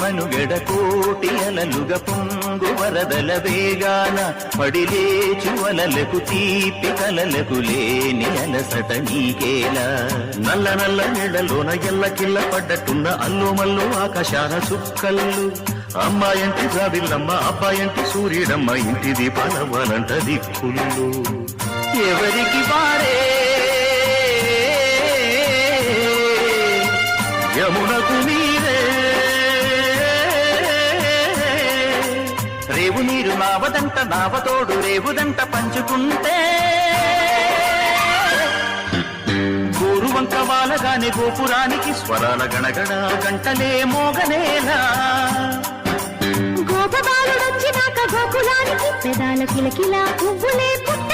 మనుగడ కోటి అలలుగ పొంగు వరదల వేగాన పడిలేచు అలలకు తీపి కలలకు లేని అలసట నీకేలా నల్ల నల్ల నీడలోన ఎల్లకిల్ల పడ్డట్టున్న అల్లు మల్లు ఆకాశాల చుక్కల్లు అమ్మాయంటి జాబిల్లమ్మ అబ్బాయంటి సూర్యుడమ్మ ఇంటి దీపాలవ్వాలంట దిక్కులు ఎవరికి వారే యమునకు నీరే రేవు నీరు నావదంట నావతోడు రేవుదంట పంచుకుంటే గోరువంక వాలగానే గోపురానికి స్వరాల గణగణ గంటలే మోగనేలా గోపబాలుడొచ్చినాక గోకులానికి పెదాల కిలకిలా పువ్వులే పుట్ట